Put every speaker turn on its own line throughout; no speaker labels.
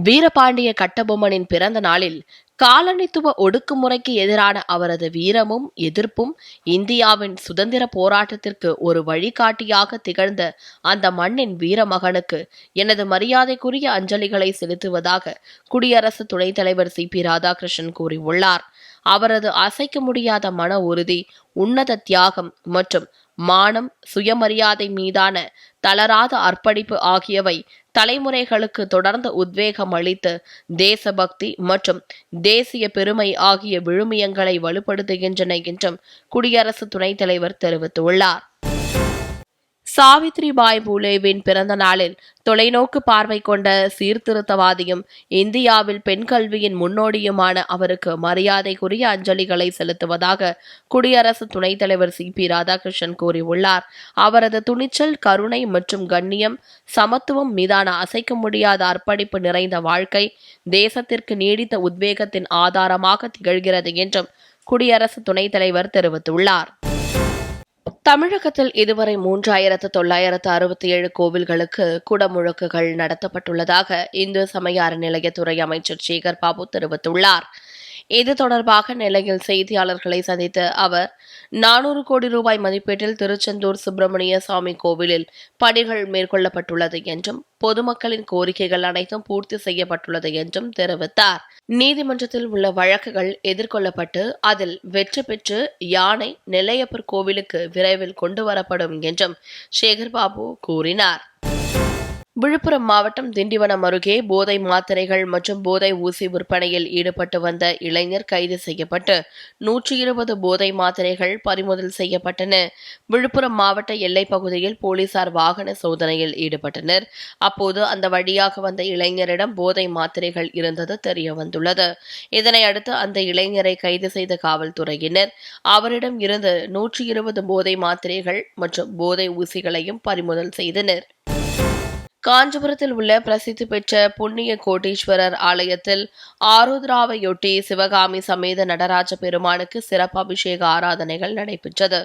வீரபாண்டிய கட்டபொம்மனின் பிறந்த நாளில் காலனித்துவ ஒடுக்குமுறைக்கு எதிரான அவரது வீரமும் எதிர்ப்பும் இந்தியாவின் சுதந்திர போராட்டத்திற்கு ஒரு வழிகாட்டியாக திகழ்ந்த அந்த மண்ணின் வீரமகனுக்கு எனது மரியாதைக்குரிய அஞ்சலிகளை செலுத்துவதாக குடியரசு துணைத் தலைவர் சி.பி. ராதாகிருஷ்ணன் கூறியுள்ளார். அவரது அசைக்க முடியாத மன உறுதி, உன்னத தியாகம் மற்றும் மானம், சுயமரியாதை மீதான தளராத அர்ப்பணிப்பு ஆகியவை தலைமுறைகளுக்கு தொடர்ந்து உத்வேகம் அளித்து தேசபக்தி மற்றும் தேசிய பெருமை ஆகிய விழுமியங்களை வலுப்படுத்துகின்றன என்றும் குடியரசு துணைத் தலைவர் தெரிவித்துள்ளார். சாவித்ரிபாய் பூலேவின் பிறந்த நாளில் தொலைநோக்கு பார்வை கொண்ட சீர்திருத்தவாதியும் இந்தியாவில் பெண் கல்வியின் முன்னோடியுமான அவருக்கு மரியாதைக்குரிய அஞ்சலிகளை செலுத்துவதாக குடியரசு துணைத் தலைவர் சி.பி. ராதாகிருஷ்ணன் கூறியுள்ளார். அவரது துணிச்சல், கருணை மற்றும் கண்ணியம், சமத்துவம் மீதான அசைக்க முடியாத அர்ப்பணிப்பு நிறைந்த வாழ்க்கை தேசத்திற்கு நீடித்த உத்வேகத்தின் ஆதாரமாக திகழ்கிறது என்றும் குடியரசு துணைத் தலைவர் தெரிவித்துள்ளார். தமிழகத்தில் இதுவரை 3967 கோவில்களுக்கு குடமுழுக்குகள் நடத்தப்பட்டுள்ளதாக இந்து சமய அறநிலையத்துறை அமைச்சர் சேகர் பாபு தெரிவித்துள்ளார். இது தொடர்பாக நெல்லையில் செய்தியாளர்களை சந்தித்த அவர் 400 கோடி ரூபாய் மதிப்பீட்டில் திருச்செந்தூர் சுப்பிரமணிய சுவாமி கோவிலில் பணிகள் மேற்கொள்ளப்பட்டுள்ளது என்றும் பொதுமக்களின் கோரிக்கைகள் அனைத்தும் பூர்த்தி செய்யப்பட்டுள்ளது என்றும் தெரிவித்தார். நீதிமன்றத்தில் உள்ள வழக்குகள் எதிர்கொள்ளப்பட்டு அதில் வெற்றி பெற்று யானை நெல்லையப்பர் கோவிலுக்கு விரைவில் கொண்டு வரப்படும் என்றும் சேகர் பாபு கூறினார். விழுப்புரம் மாவட்டம் திண்டிவனம் அருகே போதை மாத்திரைகள் மற்றும் போதை ஊசி விற்பனையில் ஈடுபட்டு வந்த இளைஞர் கைது செய்யப்பட்டு 120 போதை மாத்திரைகள் பறிமுதல் செய்யப்பட்டன. விழுப்புரம் மாவட்ட எல்லைப் பகுதியில் போலீசார் வாகன சோதனையில் ஈடுபட்டனர். அப்போது அந்த வழியாக வந்த இளைஞரிடம் போதை மாத்திரைகள் இருந்தது தெரியவந்துள்ளது. இதனை அடுத்து அந்த இளைஞரை கைது செய்த காவல்துறையினர் அவரிடம் இருந்து 120 போதை மாத்திரைகள் மற்றும் போதை ஊசிகளையும் பறிமுதல் செய்தனர். காஞ்சிபுரத்தில் உள்ள பிரசித்தி பெற்ற புண்ணிய கோட்டீஸ்வரர் ஆலயத்தில் ஆருத்ராவையொட்டி சிவகாமி சமேத நடராஜ பெருமானுக்கு சிறப்பு அபிஷேக ஆராதனைகள் நடைபெற்றது.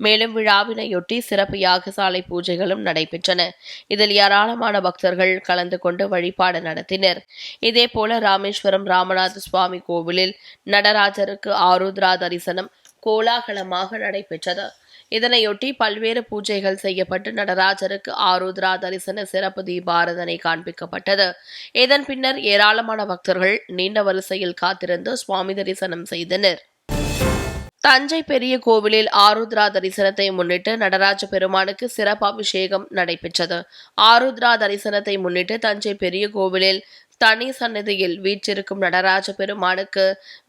மேலும் விழாவினையொட்டி சிறப்பு யாகசாலை பூஜைகளும் நடைபெற்றன. இதில் ஏராளமான பக்தர்கள் கலந்து கொண்டு வழிபாடு நடத்தினர். இதேபோல ராமேஸ்வரம் ராமநாத சுவாமி கோவிலில் நடராஜருக்கு ஆருத்ரா தரிசனம் கோலாகலமாக நடைபெற்றது. இதனையொட்டி பல்வேறு பூஜைகள் செய்யப்பட்டு நடராஜருக்கு ஆருத்ரா தரிசன சிறப்பு தீபாராதனை காண்பிக்கப்பட்டது. இதன் பின்னர் ஏராளமான பக்தர்கள் நீண்ட வரிசையில் காத்திருந்து சுவாமி தரிசனம் செய்தனர். தஞ்சை பெரிய கோவிலில் ஆருத்ரா தரிசனத்தை முன்னிட்டு நடராஜ பெருமானுக்கு சிறப்பு அபிஷேகம் நடைபெற்றது. ஆருத்ரா தரிசனத்தை முன்னிட்டு தஞ்சை பெரிய கோவிலில் தனி சன்னதியில் வீற்றிருக்கும் நடராஜ பெருமானுக்கு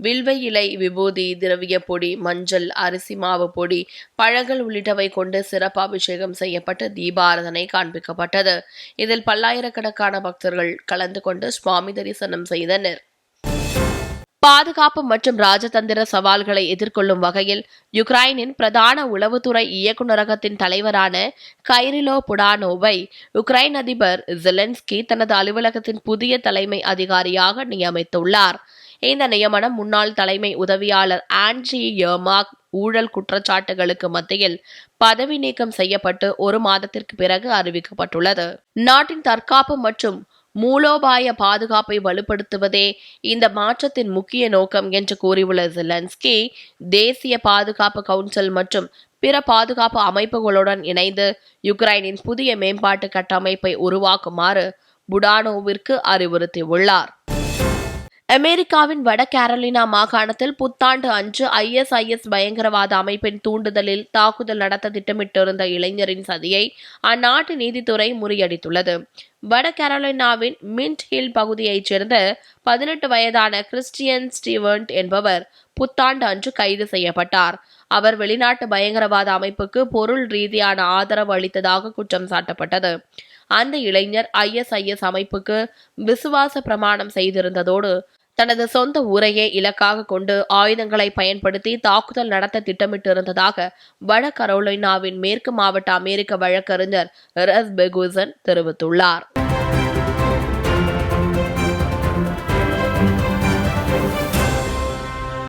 வில்வ இலை, விபூதி, திரவிய பொடி, மஞ்சள், அரிசி மாவு பொடி, பழங்கள் உள்ளிட்டவை கொண்டு சிறப்பு அபிஷேகம் செய்யப்பட்டு தீபாராதனை காண்பிக்கப்பட்டது. இதில் பல்லாயிரக்கணக்கான பக்தர்கள் கலந்து கொண்டு சுவாமி தரிசனம் செய்தனர். பாதுகாப்பு மற்றும் ராஜதந்திர சவால்களை எதிர்கொள்ளும் வகையில் யுக்ரைனின் பிரதான உளவுத்துறை இயக்குநரகத்தின் தலைவரான கைரிலோ புடானோவை உக்ரைன் அதிபர் ஜெலன்ஸ்கி தனது அலுவலகத்தின் புதிய தலைமை அதிகாரியாக நியமித்துள்ளார். இந்த நியமனம் முன்னாள் தலைமை உதவியாளர் ஆண்ட்ரி யர்மாக் ஊழல் குற்றச்சாட்டுகளுக்கு மத்தியில் பதவி நீக்கம் செய்யப்பட்டு 1 மாதத்திற்கு பிறகு அறிவிக்கப்பட்டுள்ளது. நாட்டின் தற்காப்பு மற்றும் மூலோபாய பாதுகாப்பை வலுப்படுத்துவதே இந்த மாற்றத்தின் முக்கிய நோக்கம் என்று கூறியுள்ள ஜெலன்ஸ்கி, தேசிய பாதுகாப்பு கவுன்சில் மற்றும் பிற பாதுகாப்பு அமைப்புகளுடன் இணைந்து யுக்ரைனின் புதிய மேம்பாட்டு கட்டமைப்பை உருவாக்குமாறு புடானோவிற்கு அறிவுறுத்தியுள்ளார். அமெரிக்காவின் வட கேரோலினா மாகாணத்தில் புத்தாண்டு அன்று ISIS பயங்கரவாத அமைப்பின் தூண்டுதலில் தாக்குதல் நடத்த திட்டமிட்டிருந்த இளைஞரின் சதியை அந்நாட்டு நீதித்துறை முறியடித்துள்ளது. வட கேரோலினாவின் மின்ட் ஹில் பகுதியைச் சேர்ந்த 18 வயதான கிறிஸ்டியன் ஸ்டீவன்ட் என்பவர் புத்தாண்டு அன்று கைது செய்யப்பட்டார். அவர் வெளிநாட்டு பயங்கரவாத அமைப்புக்கு பொருள் ரீதியான ஆதரவு அளித்ததாக குற்றம் சாட்டப்பட்டது. அந்த இளைஞர் ISIS அமைப்புக்கு விசுவாச பிரமாணம் செய்திருந்ததோடு தனது சொந்த ஊரையே இலக்காக கொண்டு ஆயுதங்களை பயன்படுத்தி தாக்குதல் நடத்த திட்டமிட்டிருந்ததாக வட கரோலினாவின் மேற்கு மாவட்ட அமெரிக்க வழக்கறிஞர் ரஸ் பெகுசன் தெரிவித்துள்ளார்.